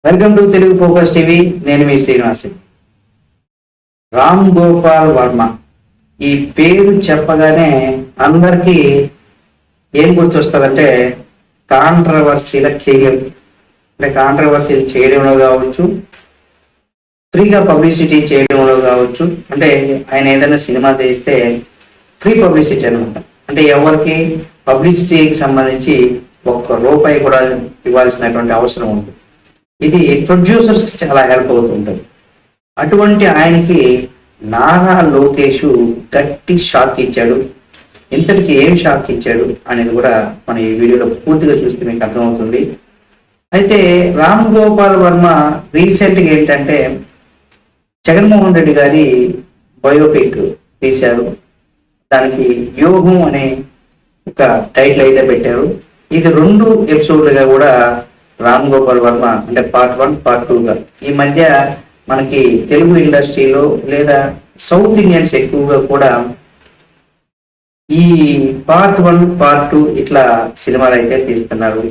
Welcome to Telugu focus TV. నేను మీ శ్రీనివాస్. రామ్ గోపాల్ వర్మ ఈ పేరు చెప్పగానే అందరికీ ఏం గుర్తొస్తుందంటే కాంట్రవర్సీల కెరియర్. అంటే కాంట్రవర్సీలు చేయడంలో కావచ్చు, ఫ్రీగా పబ్లిసిటీ చేయడంలో కావచ్చు. అంటే ఆయన ఏదైనా సినిమా తీస్తే ఫ్రీ పబ్లిసిటీ అనమాట. అంటే ఎవరికి పబ్లిసిటీకి సంబంధించి ఒక్క రూపాయి కూడా ఇవ్వాల్సినటువంటి అవసరం ఉంటుంది. ఇది ప్రొడ్యూసర్స్ చాలా హెల్ప్ అవుతుంటుంది. అటువంటి ఆయనకి నారా లోకేష్ గట్టి షాక్ ఇచ్చాడు. ఇంతటికి ఏం షాక్ ఇచ్చాడు అనేది కూడా మన ఈ వీడియోలో పూర్తిగా చూస్తే మీకు అర్థమవుతుంది. అయితే రామ్ గోపాల్ వర్మ రీసెంట్గా ఏంటంటే జగన్మోహన్ రెడ్డి గారి బయోపిక్ తీశారు. దానికి యోగం అనే ఒక టైటిల్ అయితే పెట్టారు. ఇది 2 ఎపిసోడ్లుగా కూడా రామ్ గోపాల్ వర్మ అంటే పార్ట్ 1 పార్ట్ 2గా ఈ మధ్య మనకి తెలుగు ఇండస్ట్రీలో లేదా సౌత్ ఇండియన్స్ ఎక్కువగా కూడా ఈ పార్ట్ 1 పార్ట్ 2 ఇట్లా సినిమాలు అయితే తీస్తున్నారు.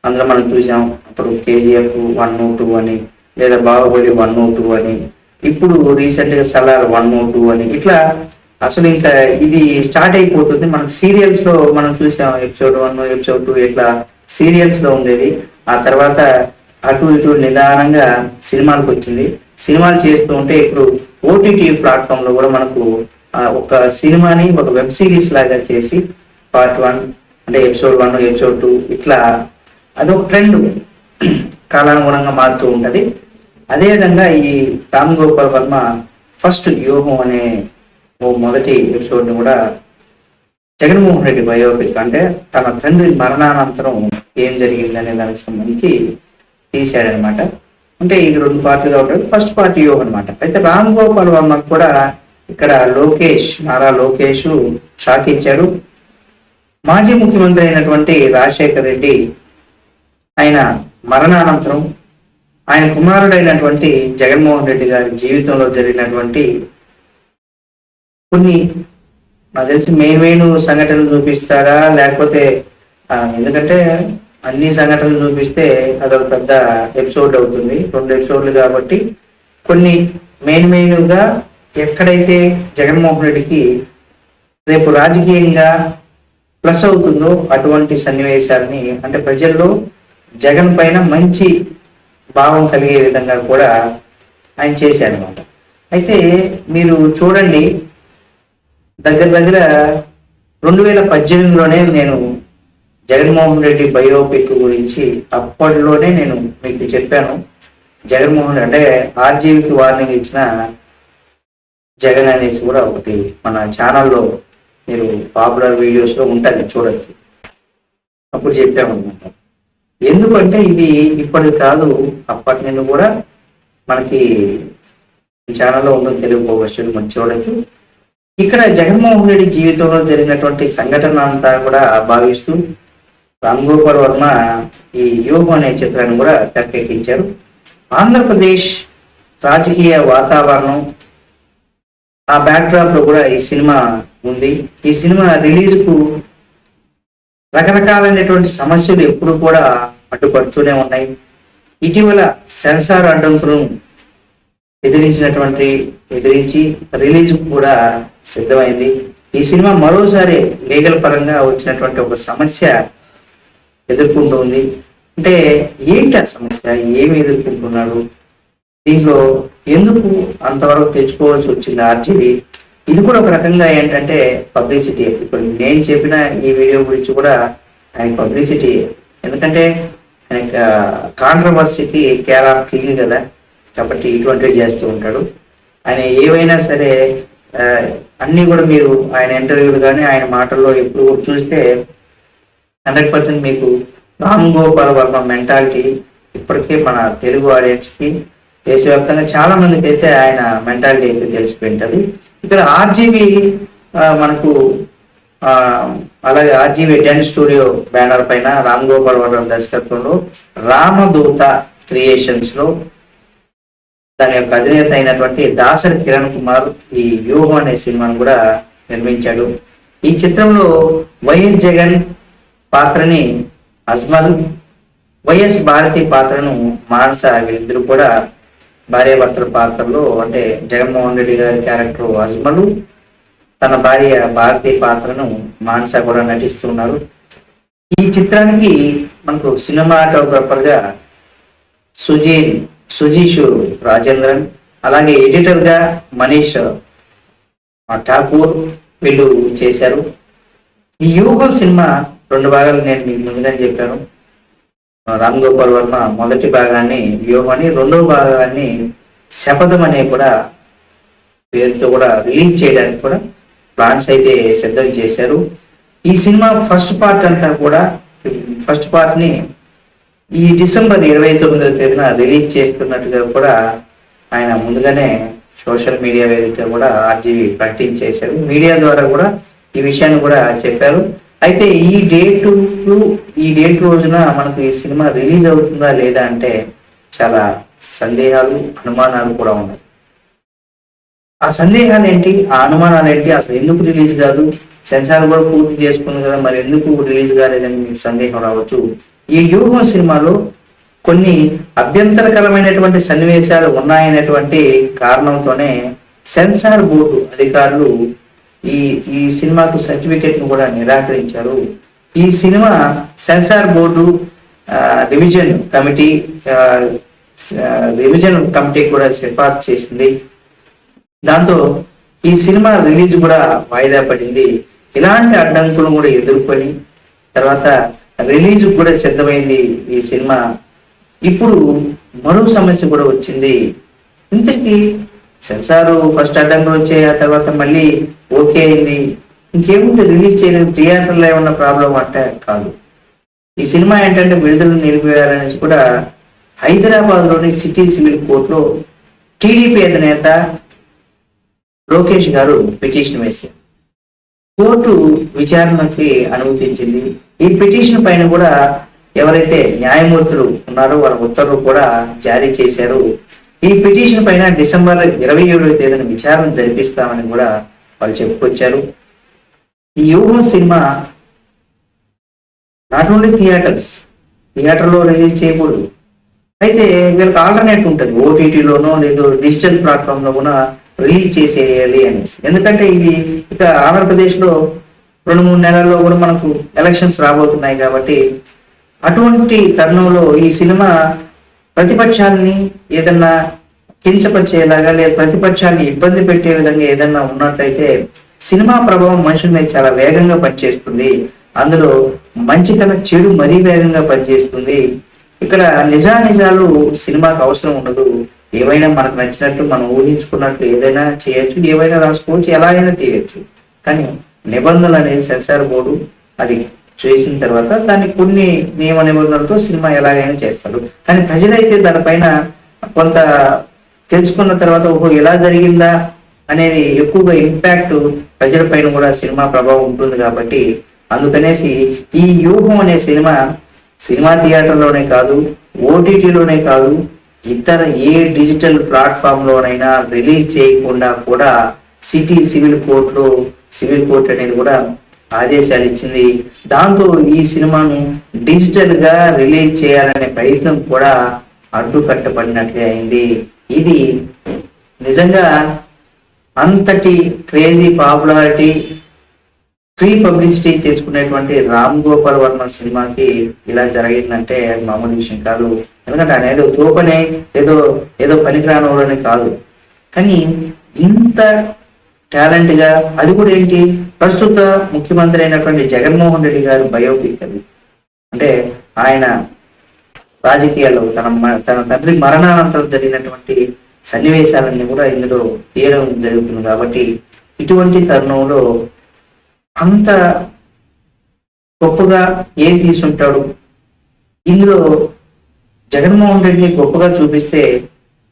అందులో మనం చూసాం అప్పుడు KGF 1, 2 అని, లేదా బాహుబలి 1, 2 అని, ఇప్పుడు రీసెంట్గా సలార్ 1, 2 అని, ఇట్లా అసలు ఇంకా ఇది స్టార్ట్ అయిపోతుంది. మనకు సీరియల్స్ లో మనం చూసాం ఎపిసోడ్ 1 ఎపిసోడ్ 2 ఇట్లా సీరియల్స్ లో ఉండేది. ఆ తర్వాత అటు ఇటు నిదానంగా సినిమాలకు వచ్చింది. సినిమాలు చేస్తూ ఉంటే ఇప్పుడు OTT ప్లాట్ఫామ్ లో కూడా మనకు ఒక సినిమాని ఒక వెబ్ సిరీస్ లాగా చేసి పార్ట్ 1 అంటే ఎపిసోడ్ 1 ఎపిసోడ్ 2 ఇట్లా అదొక ట్రెండ్ కాలానుగుణంగా మారుతూ ఉంటది. అదేవిధంగా ఈ రామ్ గోపాల్ వర్మ ఫస్ట్ యోగం అనే మొదటి ఎపిసోడ్ని కూడా జగన్మోహన్ రెడ్డి బయోపిక్ అంటే తన తండ్రి మరణానంతరం ఏం జరిగింది అనే దానికి సంబంధించి తీశాడనమాట. అంటే ఇది 2 పార్ట్లుగా ఉంటుంది. ఫస్ట్ పార్ట్ యోగం అనమాట. అయితే రామ్ గోపాల్ వర్మకు కూడా ఇక్కడ నారా లోకేష్ షాక్ ఇచ్చాడు. మాజీ ముఖ్యమంత్రి అయినటువంటి రాజశేఖర్ రెడ్డి ఆయన మరణానంతరం ఆయన కుమారుడైనటువంటి జగన్మోహన్ రెడ్డి గారి జీవితంలో జరిగినటువంటి కొన్ని నాకు తెలిసి మెయిన్ సంఘటనలు చూపిస్తారా, లేకపోతే ఎందుకంటే అన్ని సంఘటనలు చూపిస్తే అదొక పెద్ద ఎపిసోడ్ అవుతుంది. 2 ఎపిసోడ్లు కాబట్టి కొన్ని మెయిన్గా ఎక్కడైతే జగన్మోహన్ రెడ్డికి రేపు రాజకీయంగా ప్లస్ అవుతుందో అటువంటి సన్నివేశాలని, అంటే ప్రజల్లో జగన్ పైన మంచి భావం కలిగే విధంగా కూడా ఆయన చేశారనమాట. అయితే మీరు చూడండి, దగ్గర 2018లోనే నేను జగన్మోహన్ రెడ్డి బయోపిక్ గురించి అప్పట్లోనే నేను మీకు చెప్పాను. జగన్మోహన్ అంటే ఆర్జీవికి వార్నింగ్ ఇచ్చిన జగన్ అనేసి కూడా ఒకటి మన ఛానల్లో మీరు పాపులర్ వీడియోస్లో ఉంటుంది, చూడొచ్చు. అప్పుడు చెప్పామన్నమాట. ఎందుకంటే ఇది ఇప్పటిది కాదు, అప్పటి నుండి కూడా మనకి ఛానల్లో ఉంటుంది, తెలుగు ఫోకస్ మనం చూడొచ్చు. ఇక్కడ జగన్మోహన్ రెడ్డి జీవితంలో జరిగినటువంటి సంఘటన అంతా కూడా భావిస్తూ రామ్ గోపాల్ వర్మ ఈ యోగం అనే చిత్రాన్ని కూడా తెరకెక్కించారు. ఆంధ్రప్రదేశ్ రాజకీయ వాతావరణం ఆ బ్యాక్డ్రాప్ లో కూడా ఈ సినిమా ఉంది. ఈ సినిమా రిలీజ్కు రకరకాలైనటువంటి సమస్యలు ఎప్పుడు కూడా అడ్డుపడుతూనే ఉన్నాయి. ఇటీవల సెన్సార్ అడ్డంకులను ఎదిరించి రిలీజ్ కూడా సిద్ధమైంది. ఈ సినిమా మరోసారి లీగల్ పరంగా వచ్చినటువంటి ఒక సమస్య ఎదుర్కొంటుంది. అంటే ఏంటి ఆ సమస్య, ఏమి ఎదుర్కొంటున్నాడు, దీంట్లో ఎందుకు అంతవరకు తెచ్చుకోవాల్సి వచ్చింది ఆర్జీవి? ఇది కూడా ఒక రకంగా ఏంటంటే పబ్లిసిటీ. ఇప్పుడు నేను చెప్పిన ఈ వీడియో గురించి కూడా ఆయన పబ్లిసిటీ. ఎందుకంటే ఆయన కాంట్రవర్సీకి కేర్ ఆఫ్ కింగ్ కదా, కాబట్టి ఇటువంటివి చేస్తూ ఉంటాడు. ఆయన ఏవైనా సరే అన్నీ కూడా మీరు ఆయన ఇంటర్వ్యూలు కానీ ఆయన మాటల్లో ఎప్పుడు చూస్తే 100% మీకు రామ్ గోపాల్ వర్మ మెంటాలిటీ ఇప్పటికే మన తెలుగు ఆడియన్స్కి, దేశవ్యాప్తంగా చాలా మందికి అయితే ఆయన మెంటాలిటీ అయితే తెలిసిపోయి ఉంటుంది. ఇక్కడ ఆర్జీవి మనకు అలాగే ఆర్జీవి డెన్ స్టూడియో బ్యానర్ పైన రామ్ గోపాల్ వర్మ దర్శకత్వంలో రామదూత క్రియేషన్స్లో దాని యొక్క అధినేత అయినటువంటి దాసరి కిరణ్ కుమార్ ఈ యోగం అనే సినిమాను కూడా నిర్మించాడు. ఈ చిత్రంలో వైఎస్ జగన్ పాత్రని అజ్మల్, వైఎస్ భారతి పాత్రను మానస, వీళ్ళిద్దరు కూడా భార్యాభర్తల పాత్రలో, అంటే జగన్మోహన్ రెడ్డి గారి క్యారెక్టర్ అజ్మలు, తన భార్య భారతి పాత్రను మానస కూడా నటిస్తున్నారు. ఈ చిత్రానికి మనకు సినిమాటోగ్రాఫర్ గా సుజీష్ రాజేంద్రన్, అలాగే ఎడిటర్ గా మనీష్ ఠాకూర్ వీళ్ళు చేశారు. ఈ యూహం సినిమా 2 భాగాలు నేను మీకు ముందుగానే చెప్పాను. రామ్ గోపాల్ వర్మ మొదటి భాగాన్ని వ్యూహం అని, 2వ భాగాన్ని శపథం అనే కూడా పేరుతో కూడా రిలీజ్ చేయడానికి కూడా ప్లాన్స్ అయితే సిద్ధం చేశారు. ఈ సినిమా ఫస్ట్ పార్ట్ ని ఈ డిసెంబర్ 29వ తేదీన రిలీజ్ చేస్తున్నట్టుగా కూడా ఆయన ముందుగానే సోషల్ మీడియా వేదిక కూడా ఆర్జీవి ప్రకటించేశారు. మీడియా ద్వారా కూడా ఈ విషయాన్ని కూడా చెప్పారు. అయితే ఈ డేట్ రోజున మనకు ఈ సినిమా రిలీజ్ అవుతుందా లేదా అంటే చాలా సందేహాలు, అనుమానాలు కూడా ఉన్నాయి. ఆ సందేహాలు ఏంటి, ఆ అనుమానాలు ఏంటి, అసలు ఎందుకు రిలీజ్ కాదు, సెన్సార్ కూడా పూర్తి చేసుకుంది కదా, మరి ఎందుకు రిలీజ్ కాలేదని మీకు సందేహం రావచ్చు. ఈ వ్యూహం సినిమాలో కొన్ని అభ్యంతరకరమైనటువంటి సన్నివేశాలు ఉన్నాయనేటువంటి కారణంతోనే సెన్సార్ బోర్డు అధికారులు ఈ సినిమాకు సర్టిఫికెట్ ను కూడా నిరాకరించారు. ఈ cinema censor board revision committee కూడా సిఫార్సు చేసింది. దాంతో ఈ సినిమా రిలీజ్ కూడా వాయిదా పడింది. ఇలాంటి అడ్డంకులు కూడా ఎదుర్కొని తర్వాత రిలీజ్ కూడా సిద్ధమైంది ఈ సినిమా. ఇప్పుడు మరో సమస్య కూడా వచ్చింది. ఇంతకీ సెన్సారు ఫస్ట్ అడ్డంకులు వచ్చాయి, ఆ తర్వాత మళ్ళీ ఓకే అయింది, ఇంకేముంది రిలీజ్ చేయలేదు, థియేటర్లో ఏమన్నా ప్రాబ్లం అంటే కాదు. ఈ సినిమా ఏంటంటే విడుదల నిలిపివేయాలనేసి కూడా హైదరాబాద్లోని సిటీ సివిల్ కోర్టులో టీడీపీ అధినేత లోకేష్ గారు పిటిషన్ వేశారు. కోర్టు విచారణకి అనుమతించింది. ఈ పిటిషన్ పైన కూడా ఎవరైతే న్యాయమూర్తులు ఉన్నారో వాళ్ళ ఉత్తర్వులు కూడా జారీ చేశారు. ఈ పిటిషన్ పైన డిసెంబర్ 27వ తేదీన విచారణ జరిపిస్తామని కూడా వాళ్ళు చెప్పుకొచ్చారు. ఈ యూహం సినిమా నాట్ ఓన్లీ థియేటర్లో రిలీజ్ చేయకూడదు, అయితే వీళ్ళకి ఆల్టర్నేట్ ఉంటుంది, ఓటీటీలోనో లేదో డిజిటల్ ప్లాట్ఫామ్ లో కూడా రిలీజ్ చేసేయాలి అనేసి. ఎందుకంటే ఇది ఇక ఆంధ్రప్రదేశ్లో 2-3 నెలల్లో కూడా మనకు ఎలక్షన్స్ రాబోతున్నాయి కాబట్టి అటువంటి తరుణంలో ఈ సినిమా ప్రతిపక్షాన్ని ఏదన్నా కించపరిచేలాగా లేదా ప్రతిపక్షాన్ని ఇబ్బంది పెట్టే విధంగా ఏదన్నా ఉన్నట్లయితే సినిమా ప్రభావం మనుషుల మీద చాలా వేగంగా పనిచేస్తుంది. అందులో మంచి కన్నా చెడు మరీ వేగంగా పనిచేస్తుంది. ఇక్కడ నిజాలు సినిమాకు అవసరం ఉండదు. ఏవైనా మనకు నచ్చినట్టు మనం ఊహించుకున్నట్లు ఏదైనా చేయొచ్చు, ఏవైనా రాసుకోవచ్చు, ఎలా అయినా తీయచ్చు. కానీ నిబంధనలు అనేది సెన్సార్ బోర్డు అది చేసిన తర్వాత దాన్ని కొన్ని నియమ నిబంధనలతో సినిమా ఎలాగైనా చేస్తారు. కానీ ప్రజలైతే దానిపైన కొంత తెలుసుకున్న తర్వాత ఓహో ఎలా జరిగిందా అనేది ఎక్కువగా ఇంపాక్ట్ ప్రజల పైన కూడా సినిమా ప్రభావం ఉంటుంది. కాబట్టి అందుకనేసి ఈ వ్యూహం అనే సినిమా థియేటర్లోనే కాదు, ఓటీటీలోనే కాదు, ఇతర ఏ డిజిటల్ ప్లాట్ఫామ్ లోనైనా రిలీజ్ చేయకుండా కూడా సిటీ సివిల్ కోర్టు అనేది కూడా ఆదేశాలు ఇచ్చింది. దాంతో ఈ సినిమాను డిజిటల్ గా రిలీజ్ చేయాలనే ప్రయత్నం కూడా అడ్డుకట్టబడినట్లే అయింది. ఇది నిజంగా అంతటి క్రేజీ పాపులారిటీ, ఫ్రీ పబ్లిసిటీ చేసుకునేటువంటి రామ్ గోపాల్ వర్మ సినిమాకి ఇలా జరిగిందంటే మామూలు విషయం కాదు. ఎందుకంటే ఆయన ఏదో తోపనే ఏదో పనికిరానోడని కాదు, కానీ ఇంత టాలెంట్ గా, అది కూడా ఏంటి, ప్రస్తుత ముఖ్యమంత్రి అయినటువంటి జగన్మోహన్ రెడ్డి గారు బయోపిక్ అది. అంటే ఆయన రాజకీయాల్లో తన తండ్రి మరణానంతరం జరిగినటువంటి సన్నివేశాలన్నీ కూడా ఇందులో తీయడం జరుగుతుంది. కాబట్టి ఇటువంటి తరుణంలో అంత గొప్పగా ఏం తీసుంటాడు, ఇందులో జగన్మోహన్ రెడ్డిని గొప్పగా చూపిస్తే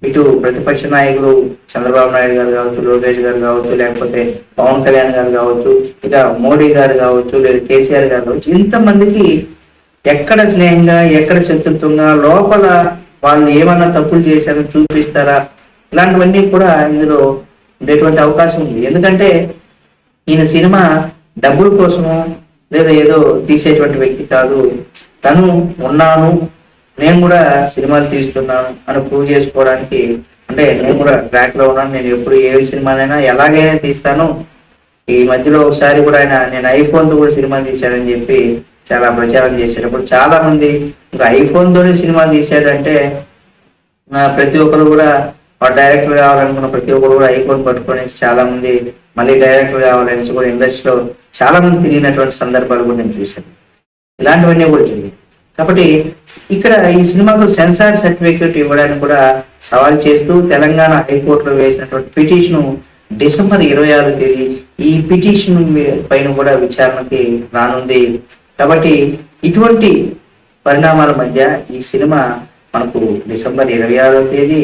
ఇటు ప్రతిపక్ష నాయకులు చంద్రబాబు నాయుడు గారు కావచ్చు, లోకేష్ గారు కావచ్చు, లేకపోతే పవన్ కళ్యాణ్ గారు కావచ్చు, ఇక మోడీ గారు కావచ్చు, లేదా కేసీఆర్ గారు కావచ్చు, ఇంతమందికి ఎక్కడ స్నేహంగా ఎక్కడ శత్రుత్వంగా లోపల వాళ్ళు ఏమన్నా తప్పులు చేశారో చూపిస్తారా, ఇలాంటివన్నీ కూడా ఇందులో ఉండేటువంటి అవకాశం ఉంది. ఎందుకంటే ఈయన సినిమా డబ్బుల కోసమో లేదా ఏదో తీసేటువంటి వ్యక్తి కాదు. తను ఉన్నాను, నేను కూడా సినిమాలు తీస్తున్నాను అని ప్రూవ్ చేసుకోవడానికి, అంటే నేను కూడా ట్రాక్ లో ఉన్నాను, నేను ఎప్పుడు ఏ సినిమానైనా ఎలాగైనా తీస్తాను. ఈ మధ్యలో ఒకసారి కూడా నేను ఐఫోన్ తో కూడా సినిమా తీశానని చెప్పి చాలా ప్రచారం చేసేటప్పుడు చాలా మంది ఇంకా ఐఫోన్ తోనే సినిమా తీశాడంటే ప్రతి ఒక్కరు కూడా డైరెక్టర్ కావాలనుకున్న ప్రతి ఒక్కరు కూడా ఐఫోన్ పట్టుకొని చాలా మంది మళ్ళీ డైరెక్టర్ కావాలని కూడా ఇండస్ట్రీలో చాలా మంది తిరిగినటువంటి సందర్భాలు కూడా నేను చూశాను. ఇలాంటివన్నీ కూడా జరిగాయి. కాబట్టి ఇక్కడ ఈ సినిమాకు సెన్సార్ సర్టిఫికేట్ ఇవ్వడానికి కూడా సవాల్ చేస్తూ తెలంగాణ హైకోర్టులో వేసినటువంటి పిటిషన్ డిసెంబర్ 26వ తేదీ ఈ పిటిషన్ పైన కూడా విచారణకి రానుంది. కాబట్టి ఇటువంటి పరిణామాల మధ్య ఈ సినిమా మనకు డిసెంబర్ 26వ తేదీ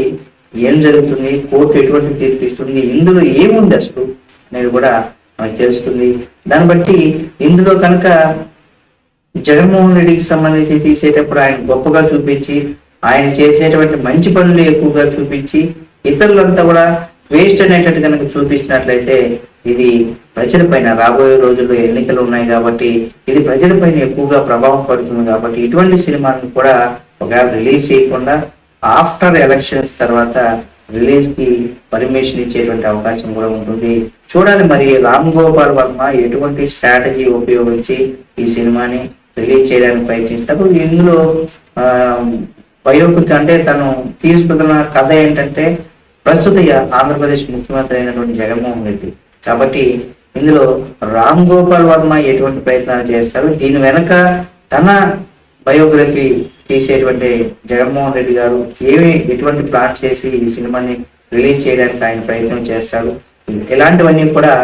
ఏం జరుగుతుంది, కోర్టు ఎటువంటి తీర్పు ఇస్తుంది, ఇందులో ఏముంది అసలు అనేది కూడా మనకు తెలుస్తుంది. దాన్ని బట్టి ఇందులో కనుక జగన్మోహన్ రెడ్డికి సంబంధించి తీసేటప్పుడు ఆయన గొప్పగా చూపించి, ఆయన చేసేటువంటి మంచి పనులు ఎక్కువగా చూపించి, ఇతరులంతా కూడా వేస్ట్ అనేటట్టు కనుక చూపించినట్లయితే ఇది ప్రజలపైన రాబోయే రోజుల్లో ఎన్నికలు ఉన్నాయి కాబట్టి ఇది ప్రజలపైన ఎక్కువగా ప్రభావం పడుతుంది. కాబట్టి ఇటువంటి సినిమాలను కూడా ఒకవేళ రిలీజ్ చేయకుండా ఆఫ్టర్ ఎలక్షన్స్ తర్వాత రిలీజ్ కి పర్మిషన్ ఇచ్చేటువంటి అవకాశం కూడా ఉంటుంది. చూడాలి మరి రామ్ గోపాల్ వర్మ ఎటువంటి స్ట్రాటజీ ఉపయోగించి ఈ సినిమాని రిలీజ్ చేయడానికి ప్రయత్నిస్తారు. ఇందులో బయోపిక్ అంటే తను తీసుకున్న కథ ఏంటంటే ప్రస్తుత ఆంధ్రప్రదేశ్ ముఖ్యమంత్రి అయినటువంటి జగన్మోహన్ రెడ్డి. కాబట్టి ఇందులో రామ్ గోపాల్ వర్మ ఎటువంటి ప్రయత్నాలు చేస్తారు, దీని వెనక తన బయోగ్రఫీ తీసేటువంటి జగన్మోహన్ రెడ్డి గారు ఎటువంటి ప్లాన్ చేసి ఈ సినిమాని రిలీజ్ చేయడానికి ఆయన ప్రయత్నం చేస్తాడు, ఇలాంటివన్నీ కూడా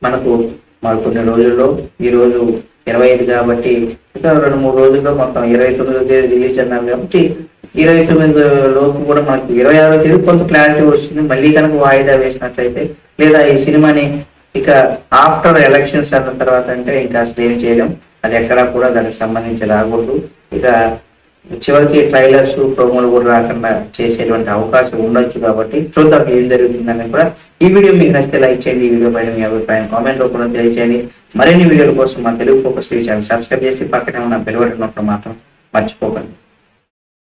మనకు కొన్ని రోజుల్లో, ఈ రోజు 25 కాబట్టి ఇంకా 2-3 రోజుల్లో మొత్తం 29వ తేదీ రిలీజ్ అన్నారు. కాబట్టి 29 లోపు కూడా మనకు 26వ తేదీ కొంత క్లారిటీ వస్తుంది. మళ్ళీ కనుక వాయిదా వేసినట్లయితే లేదా ఈ సినిమాని ఇక ఆఫ్టర్ ఎలక్షన్స్ అన్న తర్వాత అంటే ఇంకా అసలు ఏమి చేయలేం, అది ఎక్కడా కూడా దానికి సంబంధించి రాకూడదు. ఇక చివరికి ట్రైలర్స్ ప్రోమోలు కూడా రాకుండా చేసేటువంటి అవకాశం ఉండొచ్చు. కాబట్టి చూద్దాం ఏం జరుగుతుందని కూడా. ఈ వీడియో మీకు నచ్చితే లైక్ చేయండి, ఈ వీడియో పైన మీ అభిప్రాయం కామెంట్ రూపంలో తెలియజేయండి. మరిన్ని వీడియోల కోసం మా Telugu focus TV channel subscribe చేసి పక్కనే ఉన్న బెల్ బటన్ నొక్కడం మాత్రం మర్చిపోకండి.